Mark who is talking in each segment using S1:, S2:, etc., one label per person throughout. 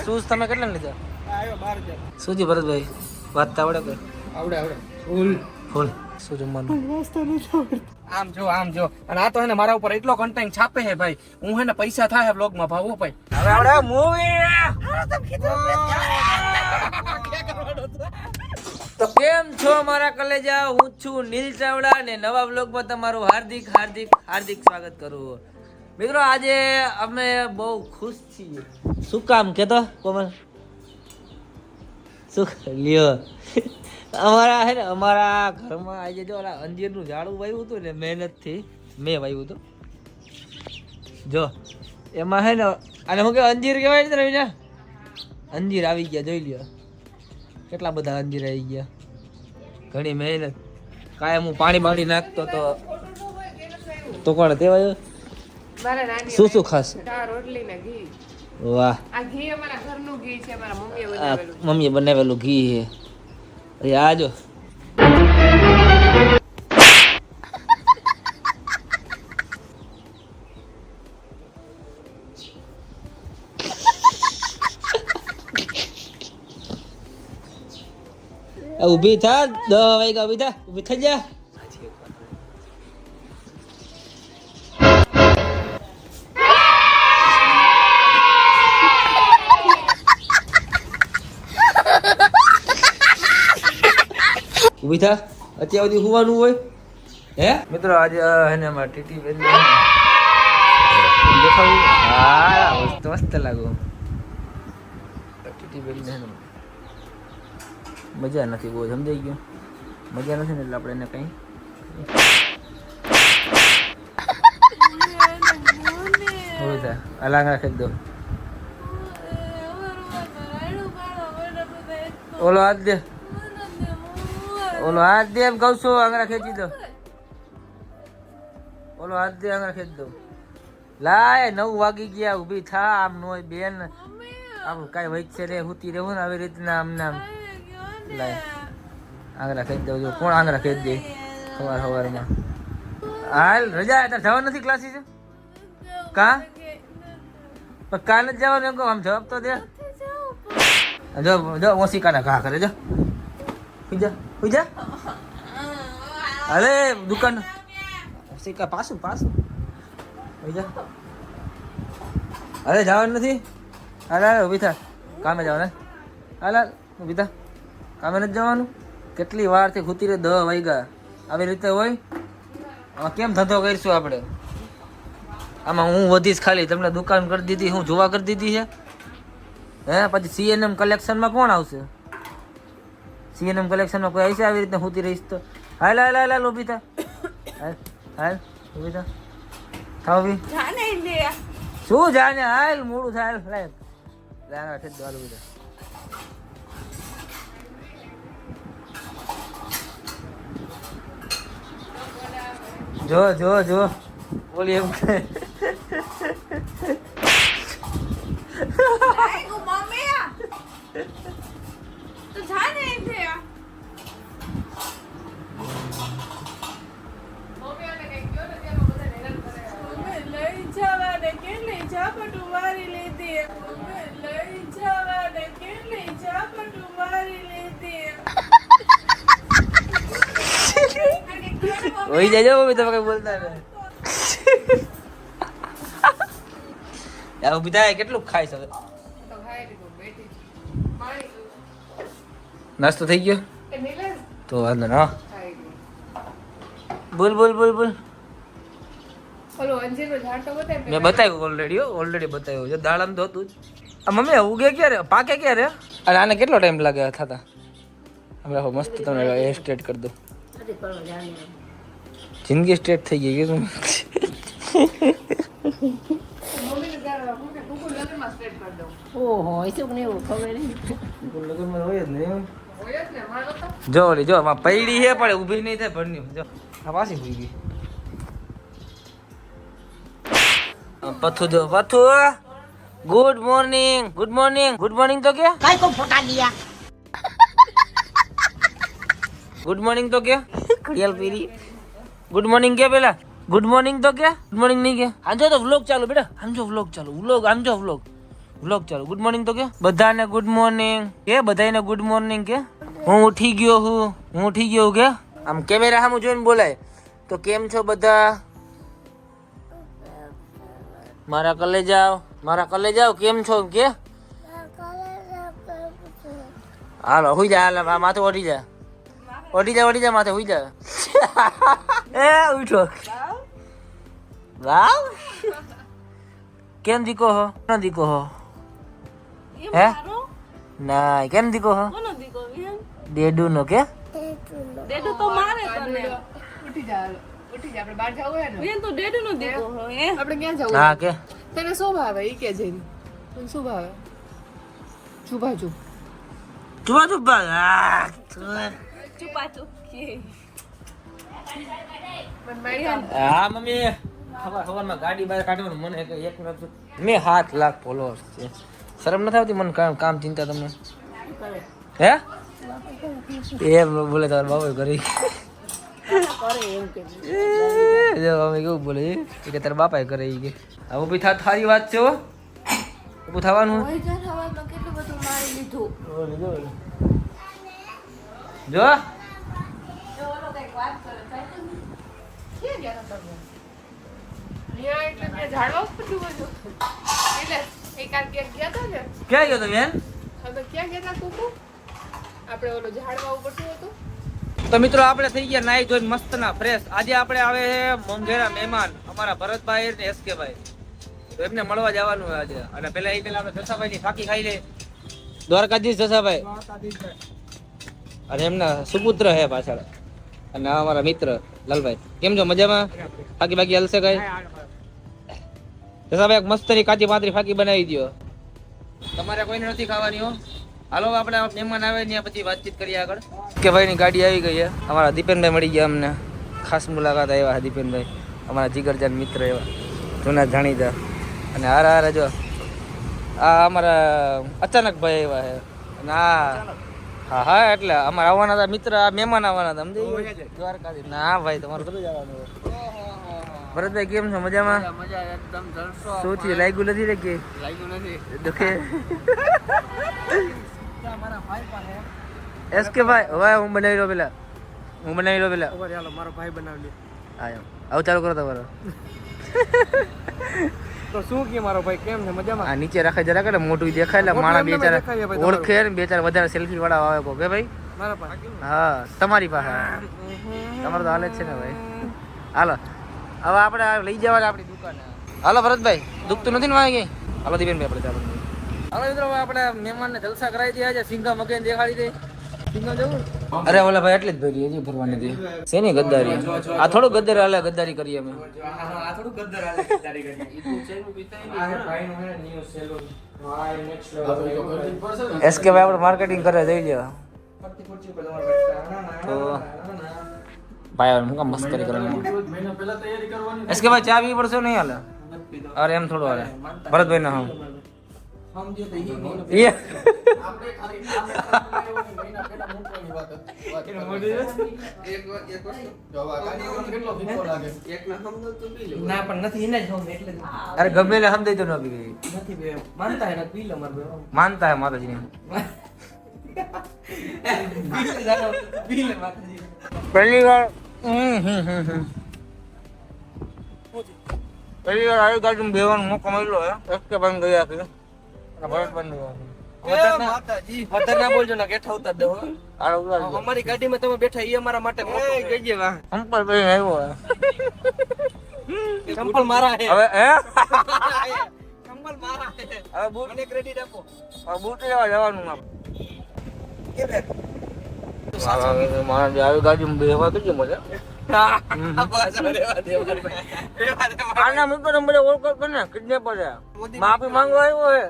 S1: Shoes તમે કેટલા લીધા?
S2: આવ્યો 12,000.
S1: સુજી ભરતભાઈ વાંચતા આવડે કે?
S2: આવડે ફૂલ
S1: ફૂલ શું જમવાનું?
S2: આમ જો અને આ તો હે ને મારા ઉપર એટલો કન્ટેન્ટ છાપે હે ભાઈ, હું હે ને પૈસા થાય બ્લોગ માં ભાવો ભાઈ.
S1: હવે આવડે મૂવી. તો કેમ છો મારા કલેજા, હું છું નીલ ચાવડા ને નવા વ્લોગમાં તમારું હાર્દિક હાર્દિક હાર્દિક સ્વાગત કરું. મિત્રો આજે અમે બહુ ખુશ છીએ. શું કામ કેતો કોમલ? શું લ્યો અમારા હે ને અમારા ઘરમાં આજે જો ઓલા અંજીરનું ઝાડું વાવ્યું હતું ને, મહેનતથી મેં વાવ્યું હતું. જો એમાં હે ને આને શું કહેવાય, અંજીર કહેવાય ને રવિના? અંજીર આવી ગયા, જોઈ લ્યો કેટલા બધા અંજીર આવી ગયા. ઘણી મહેનત, કાયમ હું પાણી નાખતો તો કોણ તેવાય શું શું ખાસ?
S3: રોટલી ને ઘી.
S1: વાહ,
S3: આ ઘી અમારા ઘરનું ઘી છે, મારા મમ્મીએ બનાવેલું.
S1: મમ્મીએ બનાવેલું ઘી છે. આ જો ઊભી થા, 10 વાગ્યા ઊભી થા, ઊભી થઈ જા. ઊભી થા, અત્યાર સુધી સુવાનું હોય હે? મિત્રો આજે હે ને અમારા ટીટી બેન દેખાવું, હા મસ્ત લાગુ. ટીટી બેન ને મજા નથી બહુ, સમજાઈ ગયો? મજા નથી ને એટલે આપણે એને કંઈ અલાંગ રાખી દો. ઓલો હાથ દે, ઓલો હાથ દે એમ કહું છું, આંગળા ખેંચી દો. ઓલો હાથ દે, આંગળા ખેંચી દો. લાય 9 વાગી ગયા, ઊભી થા. આમ નો બેન, આમ કાંઈ વચ્ચે રે હુતી રહેવું ને આવી રીતના આમ નામ. લાય આંગળા ખેંચી દો. જો કોણ આંગળા ખેંચી દે સવારમાં? હાલ રજા, તાર જવા નથી ક્લાસીસ? કા પણ કાલે જ જવાનું એમ કહો, આમ જવાબ તો દે. જો જો ઓશિકાના ઘા કરે, જો હુઈ જા. અરે દુકાન ઓશિકા પાછું હુઈ જા. અરે જવાનું નથી? હાલ ઊભી થા, કામે જવાનું. હાલ ઊભી થા, કામે નથી જવાનું? કેટલી વારથી ખૂતી રહે, 10 વાગ્યા. આવી રીતે હોય આમાં કેમ ધંધો કરીશું આપણે? આમાં હું વધીશ ખાલી, તમને દુકાન કરી દીધી, હું જોવા કરી દીધી છે હે? પછી CNM કલેક્શનમાં કોણ આવશે? CNM કલેક્શનમાં કોઈ આવશે આવી રીતે હુતી રહીશ તો? હાલ ઊભી થા, હાલ ઊભી થા. થાવ બી શું જાને? હાલ મોડું થાય, હાલ લાય ઠેક દો, હાલ ઊભી થા. જો બોલી એમ વહી જાય મમ્મી, તમે કઈ બોલતા નહીં. ઊભી થાય, કેટલું ખાઈશ હવે? નાસ્તો થઈ ગયો તો વાંધો ના. બોલ મેં બતાવ્યું ઓલરેડી બતાવ્યું છે. દાડામાં તો હતું જ. આ મમ્મી ઉગે ક્યારે, પાકે ક્યારે? અને આને કેટલો ટાઈમ લાગે થતા? હમણાં મસ્ત તમને હેર સ્ટ્રેટ કરી દો. જિંદગી સ્ટ્રેટ થઈ ગઈ કે જો પૈડી છે પણ ઊભી નહીં થાય ભરની. જો આ પાછી ભૂઈ ગઈ. પથ્થુ જો પથ્થુ, ગુડ મોર્નિંગ તો કે કાઈ કો ફોટા દિયા. ગુડ મોર્નિંગ તો કે ઘડિયાળ પીરી. ગુડ મોર્નિંગ કે પેલા ગુડ મોર્નિંગ તો કે ગુડ મોર્નિંગ નહીં કે? આજો તો વ્લોગ ચાલુ બેટા, આમજો વ્લોગ ચાલુ, વ્લોગ વ્લોગ ચાલુ. ગુડ મોર્નિંગ તો કે બધાને ગુડ મોર્નિંગ કે બધાને ગુડ મોર્નિંગ કે હું ઉઠી ગયો કે આમ કેમેરા સામે જોઈને બોલાય તો કેમ છો બધા મારા કલેજાઓ કેમ છો કે હાલો હુઈ જા હાલ માથે ઓઢી જા માથે હુઈ જા એ ઉઠો વાવ કેમ દીકો હો ન દીકો હો હે ના કેમ દીકો હો ડેડુ નો કે
S4: ડેડુ તો મારે તને
S3: ઉઠી જા આપણે બહાર જવું હે ને
S4: બેન તો ડેડુ નો દીકો હો હે
S3: આપણે ક્યાં જવું
S1: હા કે
S3: તને શું ભાવે ઈ કે જઈને તને શું ભાવે ચૂપા ચૂપ
S1: ચુપા
S4: ચુપા ચુપકી
S3: મન મારી
S1: હા મમ્મી ખબરમાં ગાડી બહાર કાઢવાનું મને એક નથી મેં 7 લાખ ફોલોઅર્સ છે શરમ નથી આવતી મને કામ ચિંતા તમને હે એ બોલે તારા બાબા કરી જો અમે કેવું બોલે છે કે તારા બાપા કરે કે હવે ઉભી થારી વાત છે ઉભું થવાનું
S4: કેટલું બધું મારી લીધું
S1: જો
S3: એટલે મેં ઝાડવા ઉપર ડૂબો છો એટલે એકાદ ક્યાંક ગયા હતા ને
S1: ક્યાં ગયો તો બેન
S3: હવે ક્યાં ગયા હતા કુકુ આપણે ઓલો ઝાડવા ઉપર શું હતું
S1: તો મિત્રો આપણે થઈ ગયા નાઈ ધોઈને મસ્ત ના ફ્રેશ આજે આપણે આવે છે મોંઘેરા મહેમાન અમારા ભરતભાઈ ને એસકે ભાઈ તો એમને મળવા જવાનું આજે અને પેલા આપણે જસાભાઈ ની ફાકી ખાઈ લે દ્વારકાધીશ જસાભાઈ અને એમના સુપુત્ર હે પાછળ અને આ અમારા મિત્ર લાલભાઈ કેમ છો મજામાં ફાકી બાકી હલશે કઈ જસાભાઈ મસ્તની કાચી પાતરી ફાકી બનાવી દો તમારે કોઈને નથી ખાવાની હો હાલો આપણે મહેમાન આવે ને પછી વાતચીત કરીએ આગળ કે ભાઈ ની ગાડી આવી ગઈ છે અમારા દીપેનભાઈ મળી ગયા અમને ખાસ મુલાકાત આવ્યા દીપેનભાઈ અમારા જીગરજાન મિત્ર એવા જૂના જાણીતા અને હારા જો આ અમારા અચાનક ભાઈ એવા છે અને હા હા એટલે અમારા આવવાના હતા મિત્ર આ મહેમાન આવવાના હતા સમજી દ્વારકાથી ના ભાઈ તમારું કਦੋਂ જવાનું ભરતભાઈ કેમ છો મજામાં
S2: મજા એકદમ જલસો
S1: શું થયું લાગ્યું નથી રે કે
S2: લાગ્યું નથી
S1: દુખે એસકે ભાઈ હવે હું બનાવી લો પેલા
S2: ચાલો મારો ભાઈ બનાવી
S1: હા એમ આવું ચાલુ કરો તમારો
S2: તો શું કે મારો ભાઈ કેમ છે મજામાં
S1: આ નીચે રાખે જરા કે મોટું દેખાય એટલે માણા બે ચાર
S2: દેખાય ભાઈ
S1: ઓળખે ને બે ચાર વધારે સેલ્ફી વાળા આવે કો કે ભાઈ
S2: મારા ભાઈ
S1: હા તમારી પાસે તમારું તો હાલે જ છે ને ભાઈ હાલો હવે આપણે લઈ જવા આપણી દુકાને હાલો ભરતભાઈ દુખતું નથી ને વાંહે કઈ હાલો દીપેનભાઈ આપણે ચાલો હાલો મિત્રો હવે આપણે મહેમાનને જલસા કરાવી દઈએ છે સિંગા મગેન દેખાડી દે સિંગા જવું અરે ઓલા ભાઈ એટલે જ ભરી હજી ભરવાની હતી શેની ગદ્દારી આ થોડું ગદ્દારી હાલે ગદ્દારી કરીએ અમે
S2: આ થોડું ગદ્દર આલે ગદ્દારી કરી ઈ ચેનું બીતાઈ આ ભાઈનો હે ન્યુ સેલૂન ભાઈ નેક્સ્ટ લેવલ
S1: એસકે ભાઈ આપણે માર્કેટિંગ કરે જઈ લેવા તો ભાઈ હું કામ મસ્કરી કરવાની એસકે ભાઈ ચા પીવી પડશે નહીં હાલે અરે એમ થોડું હાલે ભરતભાઈ ના હા
S2: સમજે તો ઈ
S1: એ
S2: આપણે ખાલી મહિના પહેલા મૂકવાની વાત એક વસ્તુ જોવા ગાડી કેટલો ફીકો લાગે એક ના સમજો તો પી લે ના પણ નથી એને જ હમ એટલે
S1: અરે ગમે ને સમજાય તો ન પી ગઈ
S2: નથી બે માનતા હે ને પી લે માર બે
S1: માનતા હે માતાજી
S2: પી લે માતાજી
S1: પહેલી વાર આવી ગાડી બેવાનો મોકો મળ્યો હે એસકે ભાઈ ગયા છે ભરત બંધ
S2: માતાજી વધારે ના બોલજો ના કે ઠાવતા દો અમારી ગાડીમાં તમે બેઠા ઈ અમારા માટે ગઈ વાહ
S1: સંપલ ભાઈ આવ્યો
S2: ચંપલ મારા હે
S1: હવે હે
S2: ચંપલ મારા હે
S1: હવે બૂટ
S2: મને ક્રેડિટ આપો
S1: હવે બૂટ લેવા જવાનું મારા આવી ગાડીમાં બેહવા કેટલી મજા આના મિત્રો નંબર ઓળખ કરે કિડનેપર છે માફી માંગવા આવ્યો હે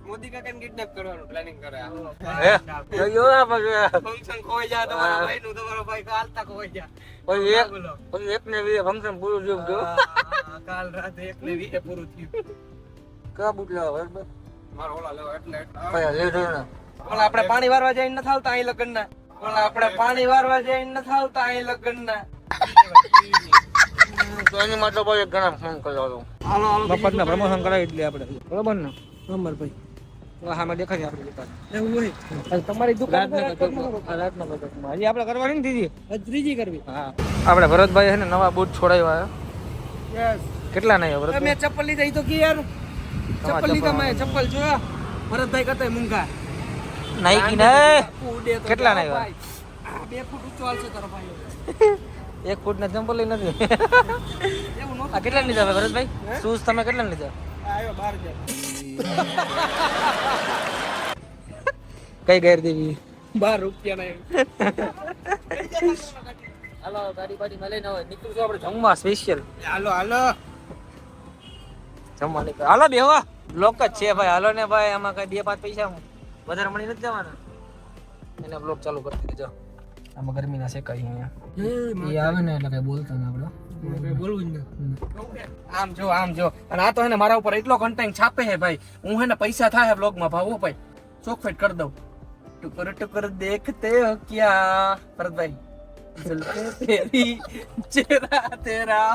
S2: મોદી કાકાને કિડનેપ કરવાનું પ્લાનિંગ કરે
S1: હે જોયો આ પછી
S2: ફંક્શન ખોઈ જા તમારા ભાઈ નું તમારો ભાઈ કાલ તક ખોઈ જા
S1: પછી એક ને વીએ ફંક્શન પૂરું થયું જો
S2: કાલ રાતે 1 ને 20 પૂરું થયું
S1: કયા બૂટ લેવા બરાબર
S2: મારો ઓલા લેવા એટલે
S1: ભાઈ લેટ ને
S2: ઓલા આપણે પાણી વારવા જઈને ન થાવતા અહીં લગન ના ઓલા આપણે પાણી વારવા જઈને ન થાવતા અહીં લગન ના
S1: તો એની માટે ભાઈ ઘણા ફોન કર્યો હતો મફતના પ્રમોશન કરાવી એટલે આપણે બરોબર ને
S2: અમરભાઈ
S1: હા મેં દેખાડી આપણી દુકાન
S2: એવું હોય તમારી દુકાન
S1: રાજનગરમાં હજી આપણે કરવાની ને દીદી
S2: ત્રીજી કરવી
S1: હા આપણે ભરતભાઈ છે ને નવા બૂટ છોડાવ્યા
S2: યસ
S1: કેટલા નહીં ભરત
S2: મેં ચપ્પલ લીધા ઈ તો કે યાર ચપ્પલ લીધા મેં ચપ્પલ જોયા ભરતભાઈ કરતા મૂંગા
S1: નાઈકી ને
S2: ઉડે તો
S1: કેટલા
S2: જાઓ
S1: નહીં
S2: ભાઈ. 2 ફૂટ ઊંચો હાલશે તારો ભાઈ
S1: 1 ફૂટ ના ચંપલ નથી
S2: એવું નહોતું
S1: આ કેટલા લીધા ભરતભાઈ શૂઝ તમે કેટલા લીધા
S2: આવ્યો 12,000
S1: કઈ ગેર દેવી
S2: 12 રૂપિયા ના
S1: હાલો ગાડી બાડી માં લઈને આવે નીકળું છું આપણે જમવા સ્પેશિયલ
S2: હાલો હાલો
S1: જમવા નીકળ હાલો બેવા બ્લોક જ છે ભાઈ હાલો ને ભાઈ આમાં કઈ 2-5 પૈસા વધારે મળી નથી જવાના એને બ્લોક ચાલુ કરી દેજો આમાં ગરમી ના શેકાઈ અહીંયા એ આવે ને એટલે કઈ બોલતા ને આપણે
S2: બોલવું જ ને આમ જો અને આ તો હે ને મારા ઉપર એટલો કન્ટેન્ટ છાપે હે ભાઈ હું હે ને પૈસા થાય બ્લોગ માં ભાવો ભાઈ ચોકફેટ કરી દઉં ટુકર દેખતે હો ક્યા ભરતભાઈ જલતે તેરી ચેહરા તેરા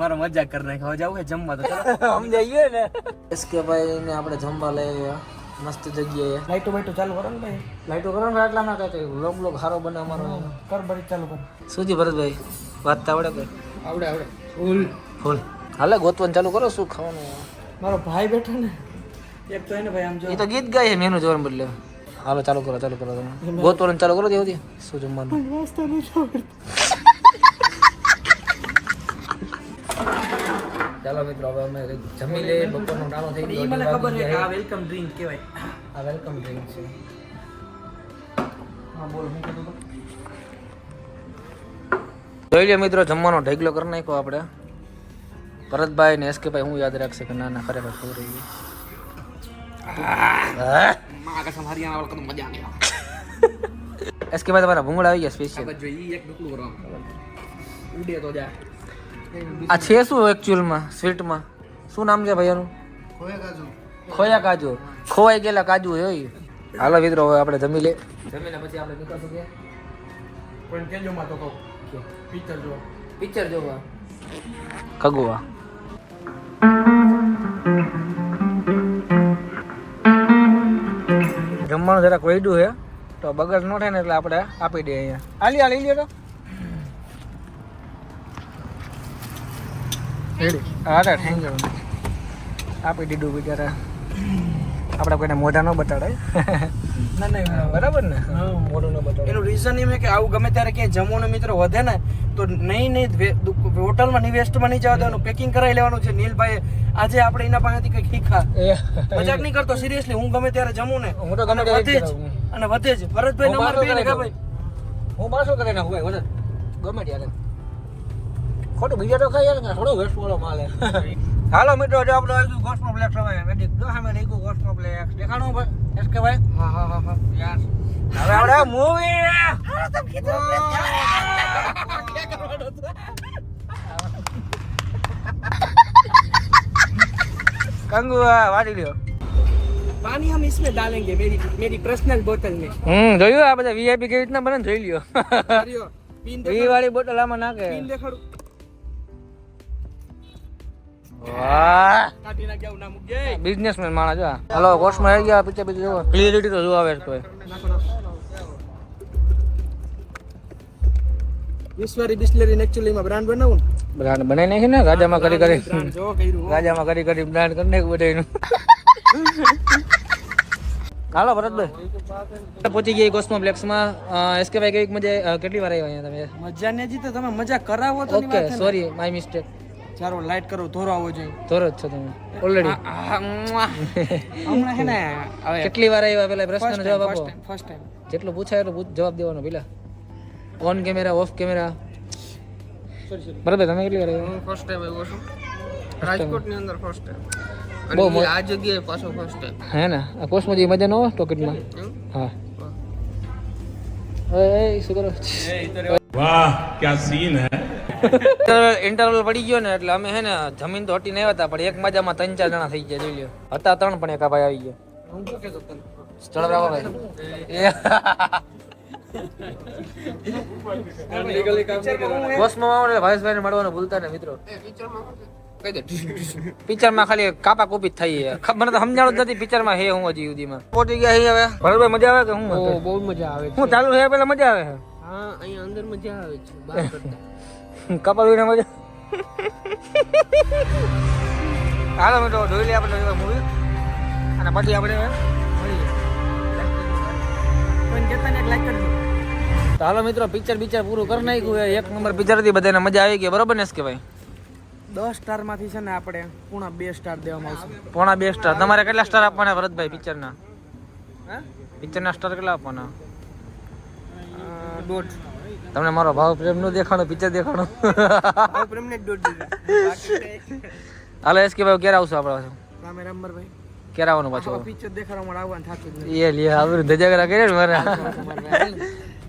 S2: મારો મજાક કરી નાખ્યો જાવ હે જમવા તો ચલો
S1: સમજાઈએ ને એસકે ભાઈ ને આપણે જમવા લઈ આવ્યા મસ્ત જગ્યાએ
S2: લાઈટો બાઈટો ચાલુ કરો ને ભાઈ
S1: લાઈટો કરો ને આટલામાં કઈ બ્લોગ સારો બને અમારો
S2: કર બરી ચાલુ કર
S1: સુજી ભરતભાઈ વાત તો આવડે ભાઈ
S2: આવડે ફૂલ
S1: ફૂલ હાલે ગોતવાનું ચાલુ કરો શું ખાવાનું
S2: મારો ભાઈ બેઠો ને એક તો એને ભાઈ આમ જો
S1: એ તો ગીત ગાય મેનુ જોવાનું બદલે હાલો ચાલુ કરો તમે ગોતવાનું ચાલુ કરો દેવથી શું જમવાનું
S2: વાસ્તા નહીં આવડતું
S1: ચાલો મિત્રો હવે અમે જમી લઈએ બપોરનો ટાણો થઈ ગયો
S2: મને ખબર છે કે આ વેલકમ ડ્રિંક કહેવાય
S1: આ વેલકમ ડ્રિંક છે
S2: હા બોલ હું કીધું તો
S1: જોઈ લે મિત્રો જમવાનો ઢગલો કરી નાખ્યો આપણે ભરતભાઈ ને એસકે ભાઈ હું યાદ રાખશે કે ના ના ખરેખર ખબર રહી
S2: માં કસમ હરિયાણા વાળો કદમ મજા આવે
S1: એસકે ભાઈ તમારા ભૂંગળા આવી ગયા સ્પેશિયલ
S2: જો ઈ એક ડુકલું કરવાનું ઉડે તો જા
S1: આ છે શું એકચ્યુઅલમાં સ્વીટમાં શું નામ છે ભાઈ એનું ખોયા કાજુ ખોવાઈ ગયેલા કાજુ હોય હાલો મિત્રો હવે આપણે જમી લે જમીને પછી આપણે નીકળશું કે
S2: પણ કેજો માં તો કહું પિક્ચર જો
S1: પિક્ચર જોવા ખગુવા જમવાનું જરાક વૈડું છે તો બગડ ન થાય ને એટલે આપણે આપી દઈએ અહીંયા લઈ લ્યો તો હા થેન્ક યુ આપી દીધું બિચારા આપણે કોઈને મોઢા ન બતાડાય
S2: ના ના
S1: બરાબર ને મોઢું ન બતાડાય
S2: એનું રીઝન એમ છે કે આવું ગમે ત્યારે ક્યાંય જમવાનું મિત્રો વધે ને તો નહીં હોટલમાં નહીં વેસ્ટમાં નહીં જવા દેવાનું પેકિંગ કરાવી લેવાનું છે નીલભાઈ આજે આપણે એના પાસેથી કંઈક શીખા મજાક નહીં કરતો સિરિયસલી હું ગમે ત્યારે જમું ને
S1: હું તો ગમે
S2: વધે જ અને વધે જ ભરતભાઈ નંબર બે ને ભાઈ
S1: હું પાછો કરે નાખું ભાઈ વજન ગમે ત્યારે ખોટું બીજા તો ખાઈ ને થોડો વેસ્ટ વાળો માલ હાલો મિત્રો જો આપણે આવી ગયું કોસ્મો બ્લેક સમય મેડિક જો સામે રહી ગયું કોસ્મો બ્લેક દેખાણું ભાઈ એસ કે ભાઈ
S2: હા
S1: યાર હવે આપણે મૂવી કંગુઆ વાડી લ્યો
S2: पानी हम इसमें डालेंगे मेरी पर्सनल बोतल में
S1: જોયું આ બધા વીઆઈપી કેવી રીતના બને જોઈ લ્યો
S2: हरियो पीन
S1: વી વાળી બોટલ આમાં નાખે
S2: पीन देखाड़ू
S1: વાહ
S2: काटी ना क्या ना मुझे
S1: બિઝનેસમેન માણસ જો હાલો કોર્સમાં આવી ગયા પિક્ચર પિક્ચર જો ક્લિયરિટી તો જો આવે છે કોઈ
S2: ઈશ્વરી બિસ્લેરી એક્ચ્યુઅલી માં બ્રાન્ડ બનાવું
S1: બ્રાન્ડ બનાવી નાખી ને ગાજામાં કરી કરી
S2: જો કર્યું
S1: ગાજામાં કરી કરી બ્રાન્ડ કરી નાખ્યું બધાનું હાલો ભરતભાઈ પહોંચી ગયા કોસ્મો બ્લેક્સમાં એસકે ભાઈ કેવી મજા કેટલી વાર આવ્યા અહીંયા તમે
S2: મજા ને જીતે તમે મજા કરાવો તો
S1: ઓકે સોરી માય મિસ્ટેક
S2: ચાલો લાઈટ કરો ધોરો આવો જોઈએ
S1: ધોરો જ છો તમે ઓલરેડી
S2: હમણાં હે ને હવે
S1: કેટલી વાર આવ્યા પેલા પ્રશ્નનો જવાબ આપો
S2: ફર્સ્ટ ટાઈમ
S1: જેટલું પૂછાય એટલું જવાબ દેવાનો પેલા ઓન કેમેરા ઓફ કેમેરા બરાબર તમે કેટલી વાર આવ્યા
S2: હું ફર્સ્ટ ટાઈમ આવ્યો છું રાજકોટ ની અંદર ફર્સ્ટ ટાઈમ
S1: બહુ
S2: અને આ જગ્યાએ પાછો ફર્સ્ટ ટાઈમ
S1: હે ને આ કોર્સમાં જે મજા ન હોય ટોકેટમાં હા એ શું કરો
S5: वाह क्या सीन है
S1: ઇન્ટરવલ પડી ગયો ને એટલે અમે હે ને જમીન તો હટી નહીં હતા પણ એક મજામાં 3-4 જણા થઈ ગયા જોઈ લ્યો હતા 3 પણ એક ભાઈ આવી ગયા
S2: હું શું કહેતો તને
S1: ચલો બ્રાવો ભાઈ કોસ્મોમાં ભાવેશભાઈને મળવાનું ભૂલતા ને મિત્રો
S2: કહી દે
S1: પિક્ચર માં ખાલી કાપા કોપી જ થઈ મને તો સમજાણું જ નથી પિક્ચર માં હે હું હજી સુધીમાં પહોંચી ગયા અહીં હવે ભરતભાઈ મજા આવે કે હું
S2: બહુ મજા આવે
S1: હું ચાલુ છે પેલા મજા આવે છે
S2: હા અહીંયા અંદર મજા આવે છે બહાર કરતા
S1: કપલ વિના મજા હાલો મિત્રો જોઈ લઈએ આપણે મૂવી અને પછી આપણે મળીએ તો હાલો મિત્રો પિક્ચર પૂરું કરી નાખ્યું એક નંબર પિક્ચર હતી બધાને મજા આવી ગઈ બરોબર ને કે ભાઈ
S2: 10 સ્ટાર માંથી છે ને આપણે પૂણા 2 સ્ટાર દેવામાં આવશે
S1: પોણા 2 સ્ટાર તમારે કેટલા સ્ટાર આપવાના ભરતભાઈ પિક્ચરના
S2: હા
S1: પિક્ચરના સ્ટાર કેટલા આપવાના
S2: દોઢ
S1: તમને મારો ભાવ પ્રેમ નો દેખાણો પિક્ચર દેખાણો
S2: ભાવ પ્રેમ ને દોઢ દીધા
S1: હાલો એસ કે ભાઈ ક્યારે આવશો આપણે
S2: રામે રામબરભાઈ
S1: ક્યારે આવવાનું પાછું
S2: પિક્ચર દેખાડવા માટે આવવાનું થતું જ
S1: એ લે આવરું ધજાગરા કરે ને મારે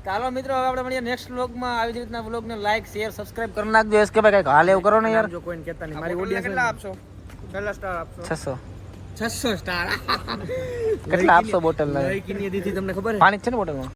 S1: ચાલો મિત્રો હવે આપણે મળીએ નેક્સ્ટ વ્લોગમાં આવી જ રીતના વ્લોગને લાઈક શેર સબસ્ક્રાઇબ કરી નાખજો એસ કે ભાઈ કઈક હાલ એવું કરો ને યાર
S2: જો કોઈને કહેતા નહીં મારી ઓડિયન્સ કેટલા આપશો કેટલા સ્ટાર આપશો
S1: 600
S2: 600 સ્ટાર
S1: કેટલા આપશો બોટલ ના
S2: લઈ કિની દીધી તમને ખબર
S1: પાણી જ છે ને બોટલમાં